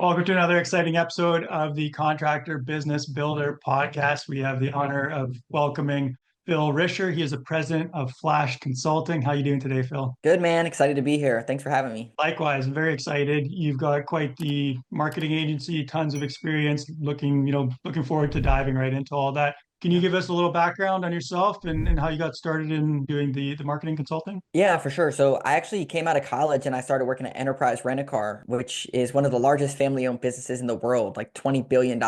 Welcome to another exciting episode of the Contractor Business Builder podcast. We have the honor of welcoming Phil Risher. He is the president of Flash Consulting. How are you doing today, Phil? Good, man. Excited to be here. Thanks for having me. Likewise, I'm very excited. You've got quite the marketing agency, tons of experience. Looking forward to diving right into all that. Can you Yeah. give us a little background on yourself and how you got started in doing the marketing consulting? Yeah, for sure. So I actually came out of college and I started working at Enterprise Rent-A-Car, which is one of the largest family-owned businesses in the world, like $20 billion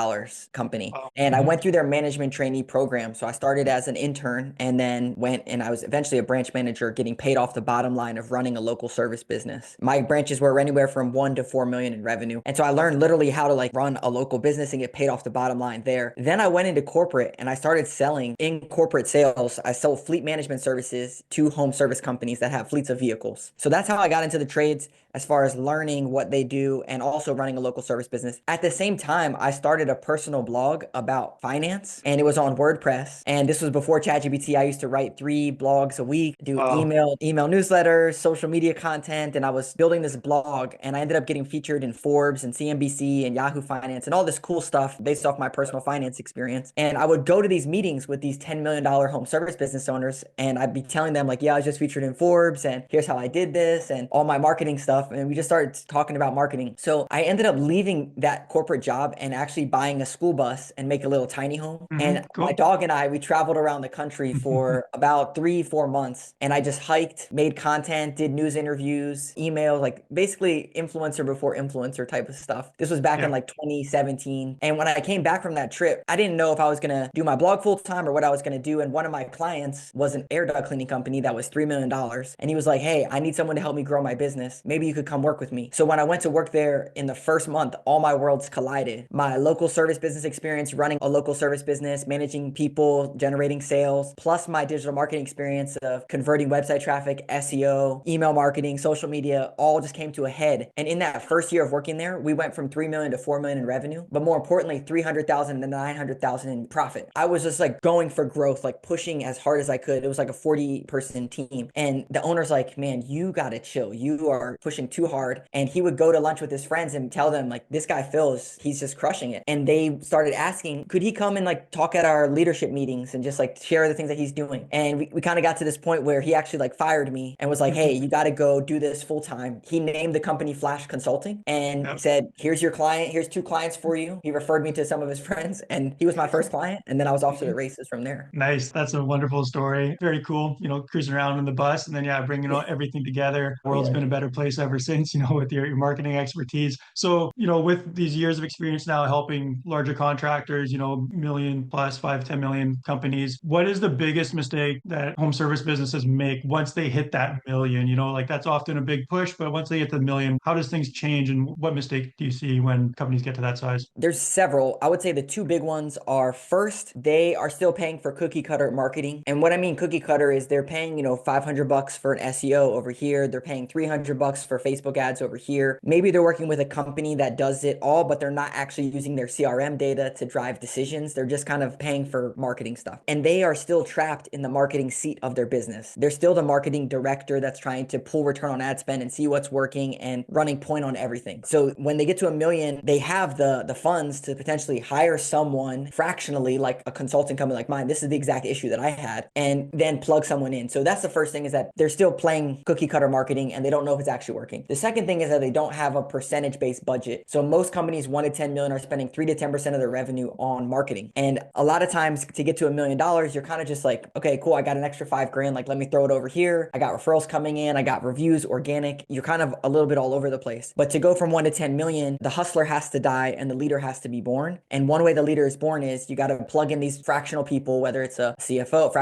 company. Wow. And I Mhm. went through their management trainee program. So I started as an intern and then went and I was eventually a branch manager getting paid off the bottom line of running a local service business. My branches were anywhere from 1 to 4 million in revenue. And so I learned literally how to like run a local business and get paid off the bottom line there. Then I went into corporate and I started selling in corporate sales. I sold fleet management services to home service companies that have fleets of vehicles. So that's how I got into the trades as far as learning what they do and also running a local service business. At the same time, I started a personal blog about finance and it was on WordPress. And this was before ChatGPT. I used to write 3 blogs a week, do Wow. email newsletters, social media content, and I was building this blog and I ended up getting featured in Forbes and CNBC and Yahoo Finance and all this cool stuff based off my personal finance experience. And I would go to these meetings with these $10 million home service business owners and I'd be telling them like, yeah, I was just featured in Forbes and here's how I did this and all my marketing stuff. And we just started talking about marketing. So I ended up leaving that corporate job and actually buying a school bus and make a little tiny home. And my Cool. dog and I, we traveled around the country for about 3, 4 months. And I just hiked, made content, did news interviews, emails, like basically influencer before influencer type of stuff. This was back in Yeah. like 2017. And when I came back from that trip, I didn't know if I was going to do my blog full time or what I was going to do. And one of my clients was an air duct cleaning company that was $3 million. And he was like, hey, I need someone to help me grow my business. Maybe you could come work with me. So when I went to work there in the first month, all my worlds collided. My local service business experience, running a local service business, managing people, generating sales, plus my digital marketing experience of converting website traffic, SEO, email marketing, social media, all just came to a head. And in that first year of working there, we went from 3 million to 4 million in revenue, but more importantly, 300,000 to 900,000 in profit. I was just like going for growth, like pushing as hard as I could. It was like a 40-person team. And the owner's like, man, you got to chill. You are pushing too hard. And he would go to lunch with his friends and tell them like, this guy Phil he's just crushing it. And they started asking, could he come and like talk at our leadership meetings and just like share the things that he's doing? And we kind of got to this point where he actually like fired me and was like, hey, you got to go do this full time. He named the company Flash Consulting and Yep. said, here's your client. Here's 2 clients for you. He referred me to some of his friends and he was my first client. And then I was off to the races from there. Nice. That's a wonderful story. Very cool. Cruising around in the bus and then, yeah, bringing everything together. World's Yeah. been a better place ever since, with your marketing expertise. So, with these years of experience now helping larger contractors, million plus 5, 10 million companies, what is the biggest mistake that home service businesses make once they hit that million? Like that's often a big push, but once they hit the million, how does things change and what mistake do you see when companies get to that size? There's several. I would say the two big ones are first, they are still paying for cookie cutter marketing. And what I mean cookie cutter is they're paying, $500 for an SEO over here. They're paying $300 for Facebook ads over here. Maybe they're working with a company that does it all, but they're not actually using their CRM data to drive decisions. They're just kind of paying for marketing stuff. And they are still trapped in the marketing seat of their business. They're still the marketing director that's trying to pull return on ad spend and see what's working and running point on everything. So when they get to a million, they have the funds to potentially hire someone fractionally, like a consulting company like mine. This is the exact issue that I had, and then plug someone in. So that's the first thing, is that they're still playing cookie cutter marketing and they don't know if it's actually working. The second thing is that they don't have a percentage based budget. So most companies 1 to 10 million are spending 3 to 10% of their revenue on marketing. And a lot of times to get to $1 million, you're kind of just like, okay, cool. I got an extra 5 grand. Like, let me throw it over here. I got referrals coming in. I got reviews, organic. You're kind of a little bit all over the place. But to go from 1 to 10 million, the hustler has to die and the leader has to be born. And one way the leader is born is you got to plug in these fractional people, whether it's a CFO,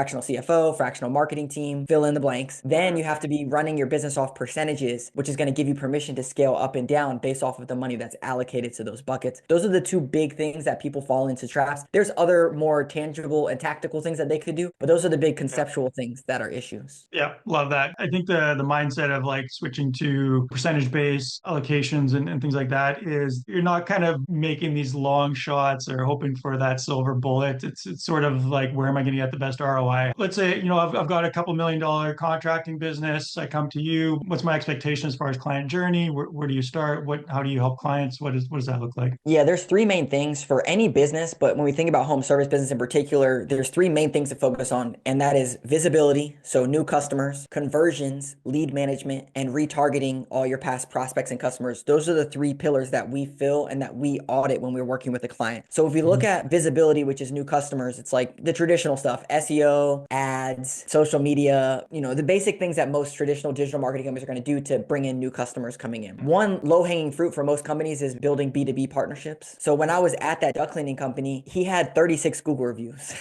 fractional marketing team, fill in the blanks. Then you have to be running your business off percentages, which is going to give you permission to scale up and down based off of the money that's allocated to those buckets. Those are the two big things that people fall into traps. There's other more tangible and tactical things that they could do, but those are the big conceptual things that are issues. Yeah, love that. I think the mindset of like switching to percentage based allocations and things like that is you're not kind of making these long shots or hoping for that silver bullet. It's sort of like, where am I going to get the best ROI? Let's say, I've got a couple $1 million contracting business. I come to you. What's my expectation as far as client journey? Where do you start? How do you help clients? What does that look like? Yeah, there's three main things for any business, but when we think about home service business in particular, there's three main things to focus on, and that is visibility, so new customers, conversions, lead management, and retargeting all your past prospects and customers. Those are the three pillars that we fill and that we audit when we're working with a client. So if we look Mhm. at visibility, which is new customers, it's like the traditional stuff, SEO, ads, social media, the basic things that most traditional digital marketing companies are going to do to bring in new customers coming in. One low-hanging fruit for most companies is building B2B partnerships. So when I was at that duct cleaning company, he had 36 Google reviews,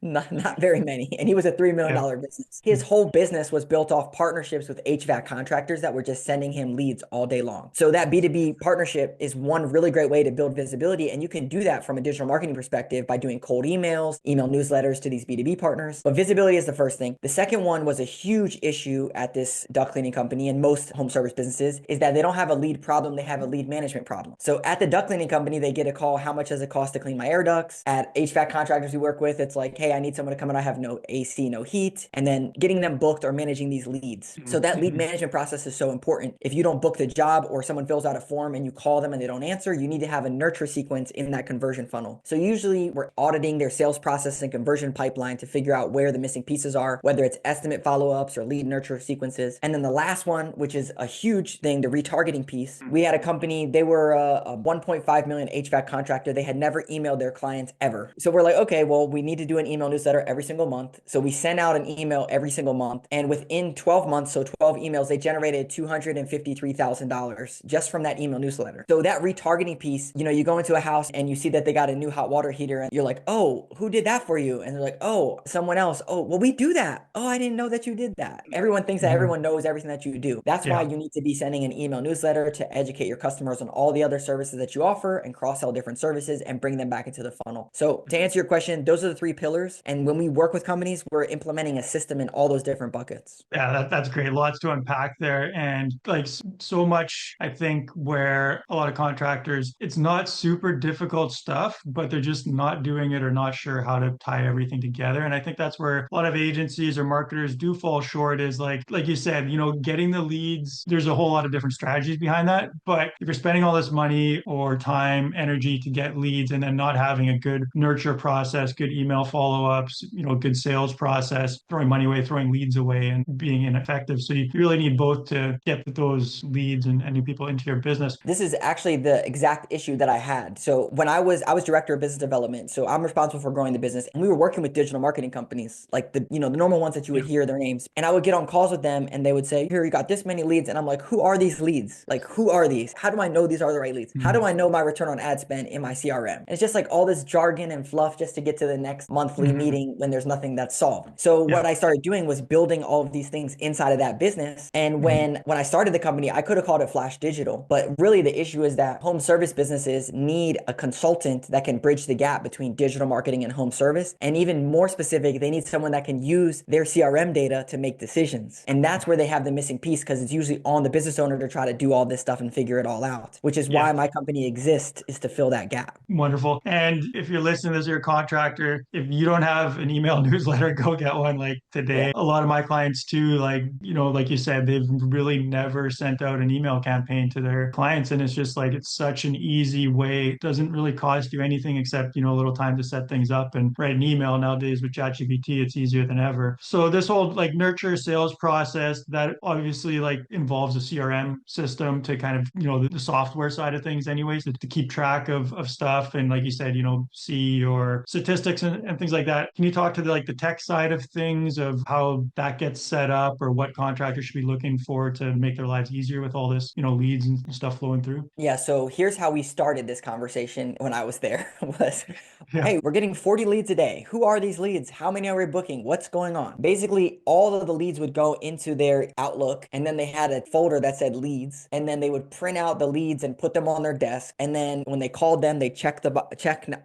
not very many. And he was a $3 million Yeah. business. His whole business was built off partnerships with HVAC contractors that were just sending him leads all day long. So that B2B partnership is one really great way to build visibility. And you can do that from a digital marketing perspective by doing cold emails, email newsletters to these B2B partners. But visibility is the first thing. The second one was a huge issue at this duct cleaning company and most home service businesses is that they don't have a lead problem, they have a lead management problem. So at the duct cleaning company, they get a call, how much does it cost to clean my air ducts? At HVAC contractors we work with, it's like, hey, I need someone to come in, I have no AC, no heat, and then getting them booked or managing these leads. So that lead Mhm. management process is so important. If you don't book the job or someone fills out a form and you call them and they don't answer, you need to have a nurture sequence in that conversion funnel. So usually we're auditing their sales process and conversion pipeline to figure out where the missing pieces are, whether it's estimate follow-ups or lead nurture sequences. And then the last one, which is a huge thing, the retargeting piece. We had a company, they were a 1.5 million HVAC contractor. They had never emailed their clients ever. So we're like, okay, well, we need to do an email newsletter every single month. So we sent out an email every single month. And within 12 months, so 12 emails, they generated $253,000 just from that email newsletter. So that retargeting piece, you go into a house and you see that they got a new hot water heater and you're like, oh, who did that for you? And they're like, oh, someone else. Oh, well, we do that. Oh, I didn't know that you did that. Everyone thinks that Mhm. everyone knows everything that you do. That's why Yeah. you need to be sending an email newsletter to educate your customers on all the other services that you offer and cross-sell different services and bring them back into the funnel. So to answer your question, those are the three pillars. And when we work with companies, we're implementing a system in all those different buckets. Yeah, that's great. Lots to unpack there. And like, so much, I think, where a lot of contractors, it's not super difficult stuff, but they're just not doing it or not sure how to tie everything together. And I think that's where a lot of agencies or marketers do fall short, is like you said, getting the leads. There's a whole lot of different strategies behind that. But if you're spending all this money or time, energy to get leads, and then not having a good nurture process, good email follow-ups, good sales process, throwing money away, throwing leads away, and being ineffective. So you really need both to get those leads and new people into your business. This is actually the exact issue that I had. So when I was director of business development, so I'm responsible for growing the business, and we were working with digital marketing companies, like the normal ones that you would Yeah. hear their names. And I would get on calls with them and they would say, "Here, you got this many leads." And I'm like, "Who are these leads? Like, who are these? How do I know these are the right leads? How do Mhm. I know my return on ad spend in my CRM?" And it's just like all this jargon and fluff just to get to the next monthly Mhm. meeting when there's nothing that's solved. So Yeah. what I started doing was building all of these things inside of that business. And Mhm. when I started the company, I could have called it Flash Digital, but really the issue is that home service businesses need a consultant that can bridge the gap between digital marketing and home service. And even more specific, they need someone that can use their CRM data to make decisions. And that's where they have the missing piece, because it's usually on the business owner to try to do all this stuff and figure it all out, which is Yeah. why my company exists, is to fill that gap. Wonderful. And if you're listening as your contractor, if you don't have an email newsletter, go get one like Yeah. today. A lot of my clients too, like, like you said, they've really never sent out an email campaign to their clients. And it's just like, it's such an easy way. It doesn't really cost you anything except, a little time to set things up and write an email. Nowadays with ChatGPT, it's easier than ever. So this whole like nurture sales process, that obviously like involves a CRM system to kind of, the software side of things anyways, to keep track of stuff. And like you said, see your statistics and things like that. Can you talk to the tech side of things, of how that gets set up, or what contractors should be looking for to make their lives easier with all this, leads and stuff flowing through? Yeah, so here's how we started this conversation when I was there was, Yeah. hey, we're getting 40 leads a day. Who are these leads? How many are we booking? What's going on? Basically, all of the leads would go into their Outlook, and then they had a folder that said leads, and then they would print out the leads and put them on their desk. And then when they called them, they check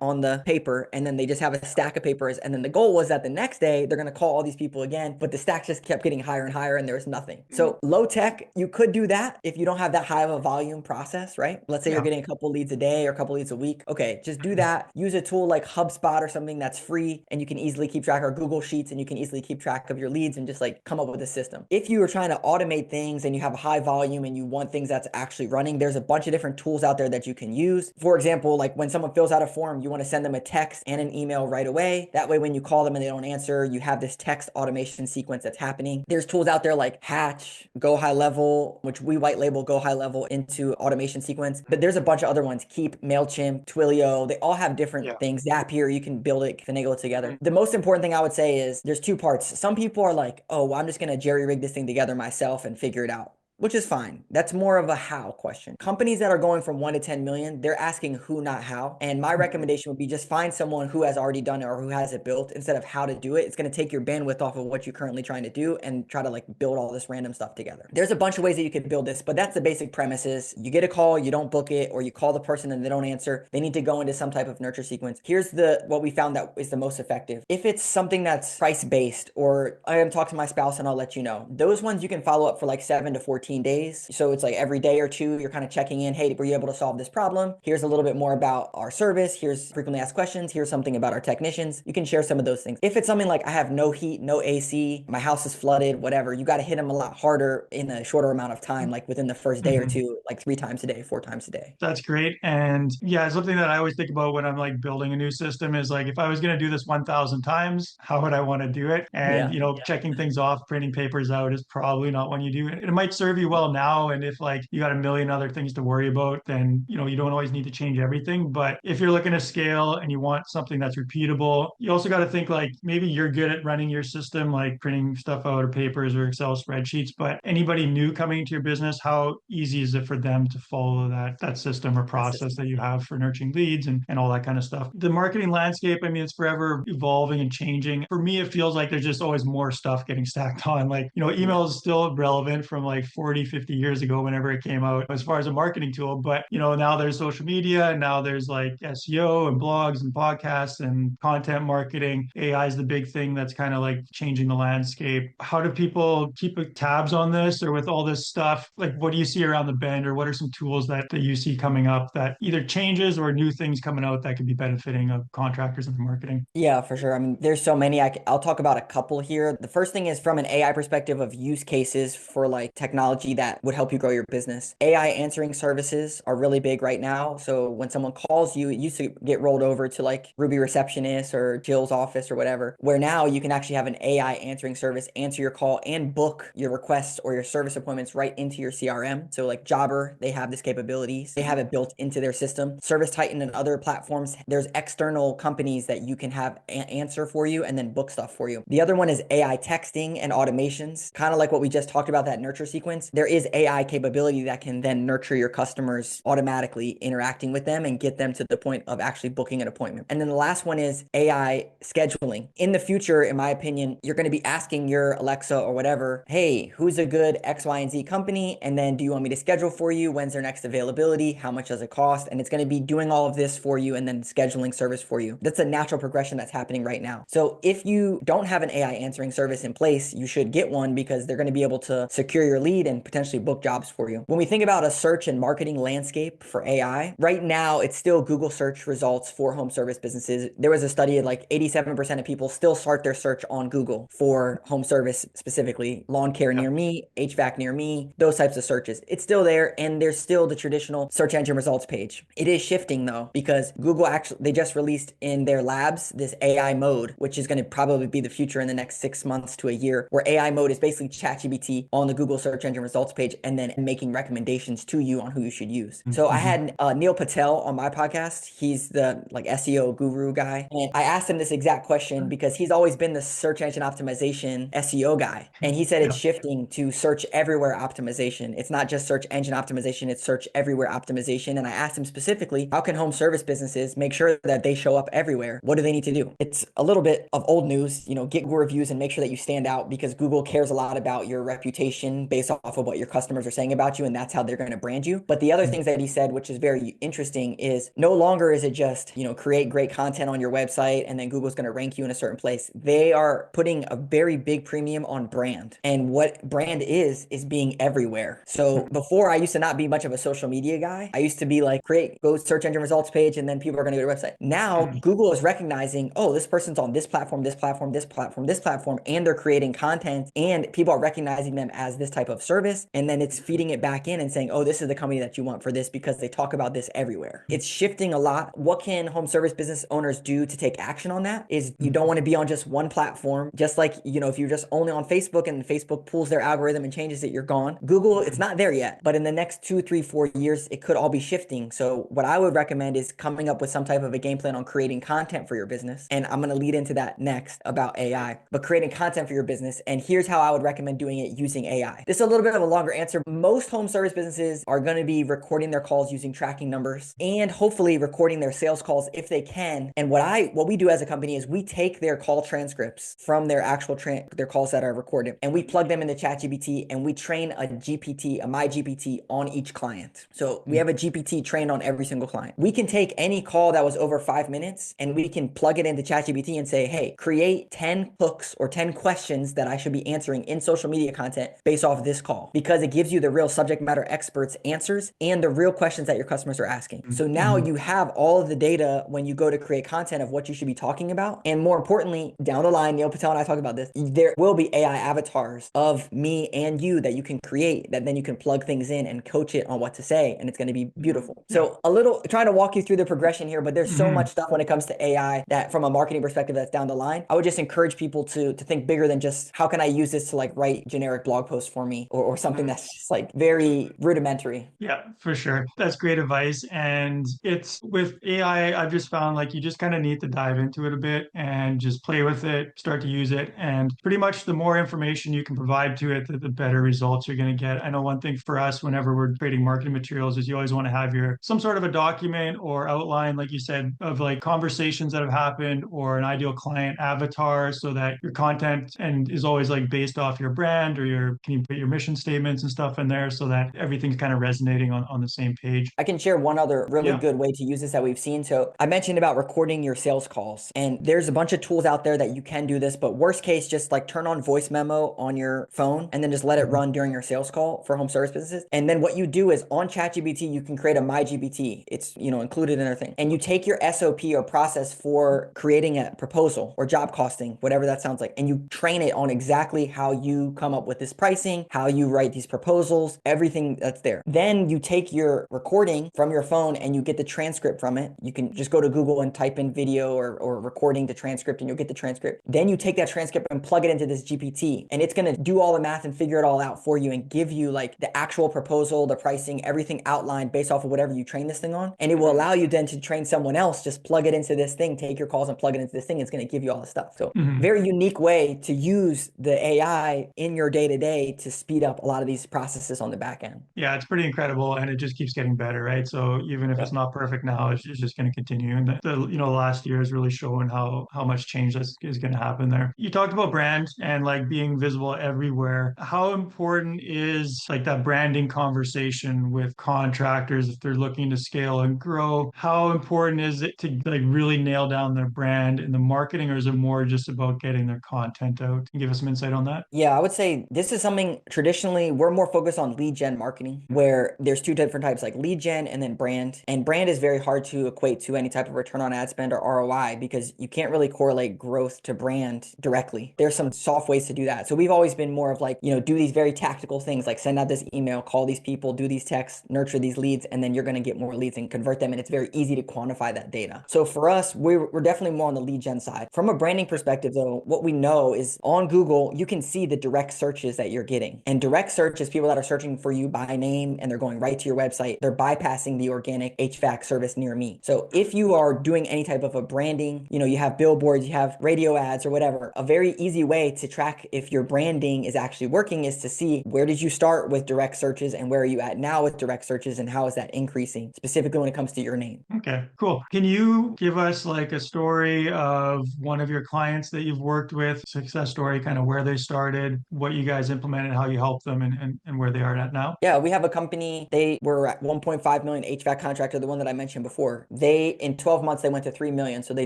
on the paper, and then they just have a stack of papers. And then the goal was that the next day they're going to call all these people again, but the stack just kept getting higher and higher, and there was nothing. So low tech, you could do that if you don't have that high of a volume process, right? Let's say you're Yeah. getting a couple leads a day or a couple leads a week. Okay, just do that. Use a tool like HubSpot Spot or something that's free and you can easily keep track, or Google Sheets, and you can easily keep track of your leads and just like come up with a system. If you are trying to automate things and you have a high volume and you want things that's actually running, there's a bunch of different tools out there that you can use. For example, like when someone fills out a form, you want to send them a text and an email right away. That way, when you call them and they don't answer, you have this text automation sequence that's happening. There's tools out there like Hatch, Go High Level, which we white label Go High Level into automation sequence. But there's a bunch of other ones, Keep, MailChimp, Twilio. They all have different Yeah. things. Zapier, you can build it, finagle it together. The most important thing I would say is there's two parts. Some people are like, oh, well, I'm just going to jerry rig this thing together myself and figure it out, which is fine. That's more of a how question. Companies that are going from 1 to 10 million, they're asking who, not how. And my Mhm. recommendation would be just find someone who has already done it or who has it built instead of how to do it. It's going to take your bandwidth off of what you're currently trying to do and try to like build all this random stuff together. There's a bunch of ways that you could build this, but that's the basic premises. You get a call, you don't book it, or you call the person and they don't answer. They need to go into some type of nurture sequence. Here's what we found that is the most effective. If it's something that's price based, or I am talking to my spouse and I'll let you know, those ones you can follow up for like 7 to 14 days. So it's like every day or two, you're kind of checking in. Hey, were you able to solve this problem? Here's a little bit more about our service. Here's frequently asked questions. Here's something about our technicians. You can share some of those things. If it's something like I have no heat, no AC, my house is flooded, whatever, you got to hit them a lot harder in a shorter amount of time, like within the first day or Mhm. two, like 3 times a day, 4 times a day. That's great. And yeah, something that I always think about when I'm like building a new system is like, if I was going to do this 1,000 times, how would I want to do it? And, Yeah. checking things off, printing papers out is probably not when you do it. It might serve you well now. And if like you got a million other things to worry about, then, you don't always need to change everything. But if you're looking to scale and you want something that's repeatable, you also got to think like maybe you're good at running your system, like printing stuff out or papers or Excel spreadsheets, but anybody new coming into your business, how easy is it for them to follow that system or That process system. that you have for nurturing leads and all that kind of stuff? The marketing landscape, I mean, it's forever evolving and changing. For me, it feels like there's just always more stuff getting stacked on. Like, Yeah. email is still relevant from like 40, 50 years ago, whenever it came out as far as a marketing tool. But, now there's social media and now there's like SEO and blogs and podcasts and content marketing. AI is the big thing that's kind of like changing the landscape. How do people keep tabs on this, or with all this stuff? Like, what do you see around the bend, or what are some tools that you see coming up that either changes or new things coming out that could be benefiting of contractors and marketing? Yeah, for sure. I mean, there's so many. I'll talk about a couple here. The first thing is from an AI perspective of use cases for like technology that would help you grow your business. AI answering services are really big right now. So when someone calls you, it used to get rolled over to like Ruby Receptionist or Jill's office or whatever, where now you can actually have an AI answering service answer your call and book your requests or your service appointments right into your CRM. So like Jobber, they have this capabilities. They have it built into their system. Service Titan and other platforms, there's external companies that you can have answer for you and then book stuff for you. The other one is AI texting and automations, kind of like what we just talked about, that nurture sequence. There is AI capability that can then nurture your customers automatically, interacting with them and get them to the point of actually booking an appointment. And then the last one is AI scheduling. In the future, in my opinion, you're going to be asking your Alexa or whatever, hey, who's a good X, Y, and Z company? And then do you want me to schedule for you? When's their next availability? How much does it cost? And it's going to be doing all of this for you and then scheduling service for you. That's a natural progression that's happening right now. So if you don't have an AI answering service in place, you should get one, because they're going to be able to secure your lead and potentially book jobs for you. When we think about a search and marketing landscape for AI, right now it's still Google search results for home service businesses. There was a study of like 87% of people still start their search on Google for home service, specifically lawn care Yeah. near me, HVAC near me, those types of searches. It's still there, and there's still the traditional search engine results page. It is shifting though, because Google actually, they just released in their labs this AI mode, which is going to probably be the future in the next 6 months to a year, where AI mode is basically ChatGPT on the Google search engine results page and then making recommendations to you on who you should use. So I Mhm. had Neil Patel on my podcast. He's the like SEO guru guy. And I asked him this exact question because he's always been the search engine optimization SEO guy. And he said it's Yeah. shifting to search everywhere optimization. It's not just search engine optimization, it's search everywhere optimization. And I asked him specifically, how can home service businesses make sure that they show up everywhere? What do they need to do? It's a little bit of old news, get Google reviews and make sure that you stand out, because Google cares a lot about your reputation based off off of what your customers are saying about you, and that's how they're going to brand you. But the other things that he said, which is very interesting, is no longer is it just, create great content on your website and then Google's going to rank you in a certain place. They are putting a very big premium on brand. And what brand is being everywhere. So before I used to not be much of a social media guy. I used to be like, great, go search engine results page, and then people are going to go to your website. Now Google is recognizing, oh, this person's on this platform, this platform, this platform, this platform, and they're creating content, and people are recognizing them as this type of service. And then it's feeding it back in and saying, oh, this is the company that you want for this because they talk about this everywhere. It's shifting a lot. What can home service business owners do to take action on that? Is you don't want to be on just one platform. Just like, if you're just only on Facebook and Facebook pulls their algorithm and changes it, you're gone. Google, it's not there yet, but in the next 2, 3, 4 years, it could all be shifting. So what I would recommend is coming up with some type of a game plan on creating content for your business. And I'm going to lead into that next about AI, but creating content for your business. And here's how I would recommend doing it using AI. This is a little bit of a longer answer. Most home service businesses are going to be recording their calls using tracking numbers and hopefully recording their sales calls if they can. And what we do as a company is we take their call transcripts from their actual their calls that are recorded, and we plug them into ChatGPT, and we train a GPT, a my GPT on each client. So we have a GPT trained on every single client. We can take any call that was over 5 minutes and we can plug it into ChatGPT and say, hey, create 10 hooks or 10 questions that I should be answering in social media content based off of this call, because it gives you the real subject matter experts answers and the real questions that your customers are asking. So now you have all of the data when you go to create content of what you should be talking about. And more importantly, down the line, Neil Patel and I talk about this, there will be AI avatars of me and you that you can create, that then you can plug things in and coach it on what to say, and it's going to be beautiful. So a little trying to walk you through the progression here, but there's so much stuff when it comes to AI that from a marketing perspective that's down the line. I would just encourage people to think bigger than just how can I use this to like write generic blog posts for me, or something that's just like very rudimentary. Yeah, for sure. That's great advice. And it's with AI, I've just found like you just kind of need to dive into it a bit and just play with it, start to use it. And pretty much the more information you can provide to it, the better results you're going to get. I know one thing for us, whenever we're creating marketing materials, is you always want to have some sort of a document or outline, like you said, of like conversations that have happened or an ideal client avatar, so that your content and is always like based off your brand, or can you put your mission statements and stuff in there so that everything's kind of resonating on the same page. I can share one other really Yeah. good way to use this that we've seen. So I mentioned about recording your sales calls, and there's a bunch of tools out there that you can do this, but worst case, just like turn on voice memo on your phone and then just let it run during your sales call for home service businesses. And then what you do is on ChatGPT, you can create a my GPT. It's, included in our thing. And you take your SOP or process for creating a proposal or job costing, whatever that sounds like, and you train it on exactly how you come up with this pricing, how you write these proposals, everything that's there. Then you take your recording from your phone and you get the transcript from it. You can just go to Google and type in video or recording the transcript, and you'll get the transcript. Then you take that transcript and plug it into this GPT, and it's going to do all the math and figure it all out for you and give you like the actual proposal, the pricing, everything outlined based off of whatever you train this thing on. And it will allow you then to train someone else, just plug it into this thing, take your calls and plug it into this thing. It's going to give you all the stuff. So very unique way to use the AI in your day to day to speed up a lot of these processes on the back end. Yeah, it's pretty incredible, and it just keeps getting better, right? So even if it's not perfect now, it's just going to continue. And the last year is really showing how much change is going to happen there. You talked about brand and like being visible everywhere. How important is like that branding conversation with contractors if they're looking to scale and grow? How important is it to like really nail down their brand in the marketing, or is it more just about getting their content out? Can you give us some insight on that? Yeah, I would say this is something traditionally we're more focused on lead gen marketing, where there's two different types, like lead gen and then brand. And brand is very hard to equate to any type of return on ad spend or ROI, because you can't really correlate growth to brand directly. There's some soft ways to do that. So we've always been more of like, do these very tactical things, like send out this email, call these people, do these texts, nurture these leads, and then you're going to get more leads and convert them. And it's very easy to quantify that data. So for us, we're definitely more on the lead gen side. From a branding perspective, though, what we know is on Google, you can see the direct searches that you're getting. And direct search is people that are searching for you by name and they're going right to your website. They're bypassing the organic HVAC service near me. So if you are doing any type of a branding, you have billboards, you have radio ads or whatever, a very easy way to track if your branding is actually working is to see where did you start with direct searches and where are you at now with direct searches, and how is that increasing specifically when it comes to your name. Okay, cool. Can you give us like a story of one of your clients that you've worked with, success story, kind of where they started, what you guys implemented, how you helped help them and where they are at now? Yeah, we have a company. They were at 1.5 million HVAC contractor, the one that I mentioned before. They, in 12 months, they went to 3 million. So they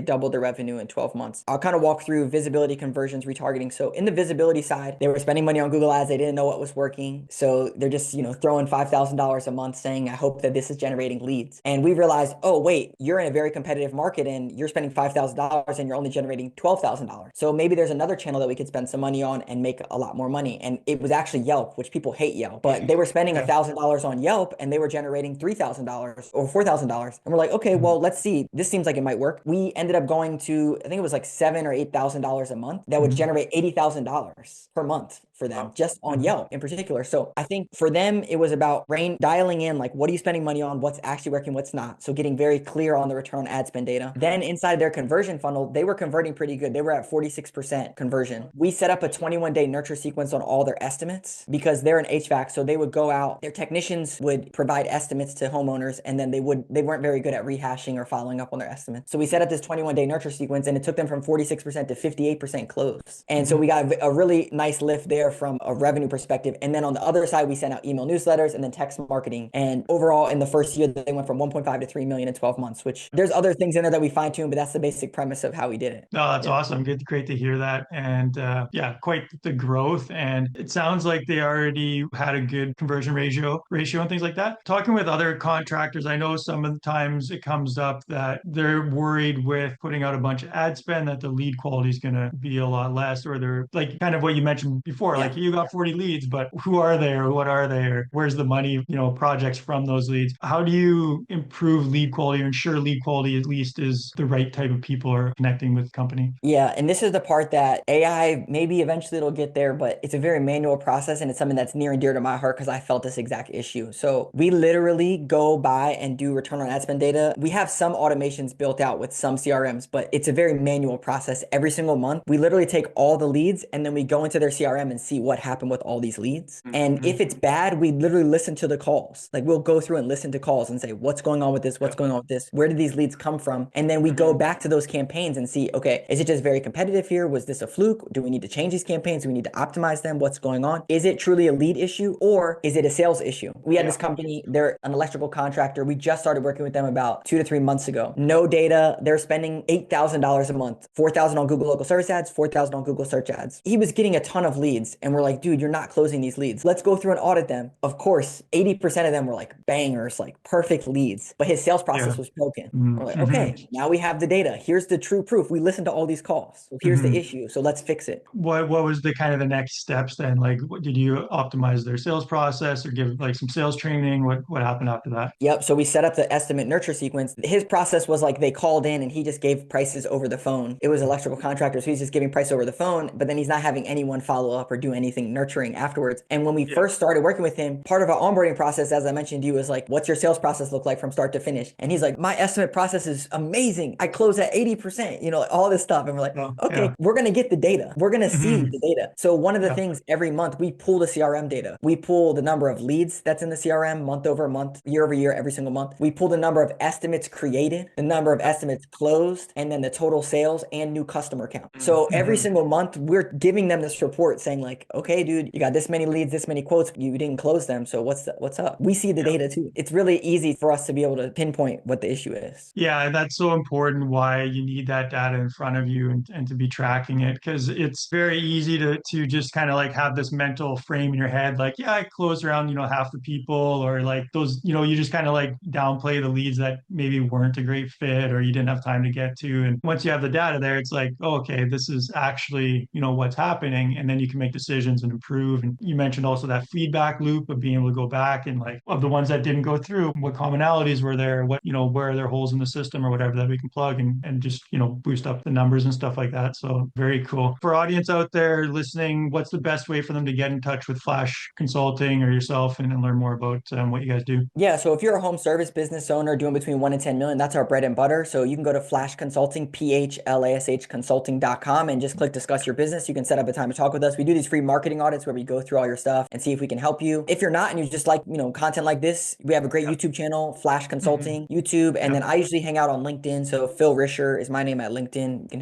doubled their revenue in 12 months. I'll kind of walk through visibility, conversions, retargeting. So in the visibility side, they were spending money on Google Ads. They didn't know what was working. So they're just, throwing $5,000 a month saying, I hope that this is generating leads. And we realized, oh, wait, you're in a very competitive market and you're spending $5,000 and you're only generating $12,000. So maybe there's another channel that we could spend some money on and make a lot more money. And it was actually Yelp, which people hate Yelp, but they were spending Yeah. $1,000 on Yelp and they were generating $3,000 or $4,000. And we're like, okay, well, let's see. This seems like it might work. We ended up going to, I think it was like $7,000 or $8,000 a month. That would Mhm. generate $80,000 per month for them Wow. just on Mhm. Yelp in particular. So I think for them, it was about dialing in, like, what are you spending money on? What's actually working? What's not? So getting very clear on the return on ad spend data. Then inside their conversion funnel, they were converting pretty good. They were at 46% conversion. We set up a 21-day nurture sequence on all their estimates because they're an HVAC. So they would go out, their technicians would provide estimates to homeowners, and then they weren't very good at rehashing or following up on their estimates. So we set up this 21-day nurture sequence and it took them from 46% to 58% close. And so Mhm. we got a really nice lift there from a revenue perspective. And then on the other side, we sent out email newsletters and then text marketing. And overall, in the first year, they went from 1.5 to 3 million in 12 months, which there's other things in there that we fine tuned, but that's the basic premise of how we did it. No, that's Yeah. awesome. Great to hear that. And yeah, quite the growth. And it sounds like they already had a good conversion ratio and things like that. Talking with other contractors, I know some of the times it comes up that they're worried with putting out a bunch of ad spend that the lead quality is going to be a lot less, or they're like kind of what you mentioned before, like Yeah. you got 40 leads, but who are they or what are they or where's the money, projects from those leads? How do you improve lead quality or ensure lead quality at least is the right type of people are connecting with company? Yeah, and this is the part that AI, maybe eventually it'll get there, but it's a very manual process and it's something that's near and dear to my heart because I felt this exact issue. So we literally go by and do return on ad spend data. We have some automations built out with some CRMs, but it's a very manual process. Every single month, we literally take all the leads and then we go into their CRM and see what happened with all these leads. And Mhm. if it's bad, we literally listen to the calls. Like we'll go through and listen to calls and say, what's going on with this? What's Yeah. going on with this? Where did these leads come from? And then we go Mhm. back to those campaigns and see, okay, is it just very competitive here? Was this a fluke? Do we need to change these campaigns? Do we need to optimize them? What's going on? Is it truly a lead issue or is it a sales issue? We had Yeah. this company, they're an electrical contractor. We just started working with them about 2 to 3 months ago. No data. They're spending $8,000 a month, 4,000 on Google local service ads, 4,000 on Google search ads. He was getting a ton of leads and we're like, dude, you're not closing these leads. Let's go through and audit them. Of course, 80% of them were like bangers, like perfect leads, but his sales Yeah. process was broken. We're like, Mm-hmm. okay, now we have the data. Here's the true proof. We listened to all these calls. So here's the Hmm. issue. So let's fix it. What was the kind of the next steps then? Like, did you optimize their sales process or give like some sales training? What happened after that? Yep. So we set up the estimate nurture sequence. His process was like they called in and he just gave prices over the phone. It was electrical contractors. So he's just giving price over the phone, but then he's not having anyone follow up or do anything nurturing afterwards. And when we Yeah. first started working with him, part of our onboarding process, as I mentioned to you, was like, what's your sales process look like from start to finish? And he's like, my estimate process is amazing. I close at 80%, all this stuff. And we're like, Oh, okay, yeah. we're going to get the data. We're going to see Hmm. the data. So one of the Yeah. things every month we pull the CRM data. We pull the number of leads that's in the CRM month over month, year over year, every single month. We pull the number of estimates created, the number of Yep. estimates closed, and then the total sales and new customer count. So every Hmm. single month we're giving them this report saying like, okay, dude, you got this many leads, this many quotes, you didn't close them. So what's up? We see the Yeah. data too. It's really easy for us to be able to pinpoint what the issue is. Yeah, that's so important why you need that data in front of you and to be tracking it because it's very easy to just kind of like have this mental frame in your head like, yeah, I closed around, half the people or like those, you just kind of like downplay the leads that maybe weren't a great fit or you didn't have time to get to. And once you have the data there, it's like, oh, okay, this is actually, what's happening. And then you can make decisions and improve. And you mentioned also that feedback loop of being able to go back and like of the ones that didn't go through, what commonalities were there, what, where are there holes in the system or whatever that we can plug and just, boost up the numbers and stuff like that. So very cool. For audience out there listening, what's the best way for them to get in touch with Flash Consulting or yourself and learn more about what you guys do? Yeah, so if you're a home service business owner doing between 1 and 10 million, that's our bread and butter. So you can go to Flash Consulting, PHLASH consulting.com and just click discuss your business. You can set up a time to talk with us. We do these free marketing audits where we go through all your stuff and see if we can help you. If you're not and you just like, content like this, we have a great Yeah. YouTube channel, Flash Hmm. Consulting, YouTube. And Yeah. then I usually hang out on LinkedIn. So Phil Risher is my name at LinkedIn. You can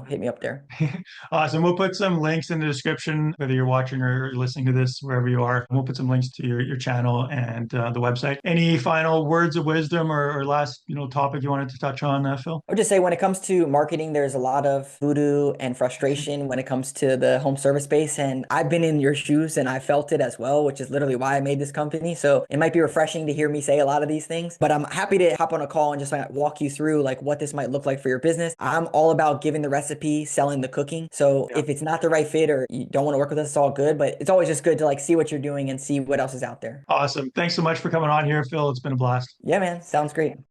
hit me up there. Awesome. We'll put some links in the description, whether you're watching or listening to this, wherever you are. We'll put some links to your channel and the website. Any final words of wisdom or last, topic you wanted to touch on, Phil? I would just say when it comes to marketing, there's a lot of voodoo and frustration when it comes to the home service space. And I've been in your shoes and I felt it as well, which is literally why I made this company. So it might be refreshing to hear me say a lot of these things, but I'm happy to hop on a call and just like walk you through like what this might look like for your business. I'm all about giving the recipe, selling the cooking. So Yeah. if it's not the right fit or you don't want to work with us, it's all good, but it's always just good to like see what you're doing and see what else is out there. Awesome. Thanks so much for coming on here, Phil. It's been a blast. Yeah, man. Sounds great.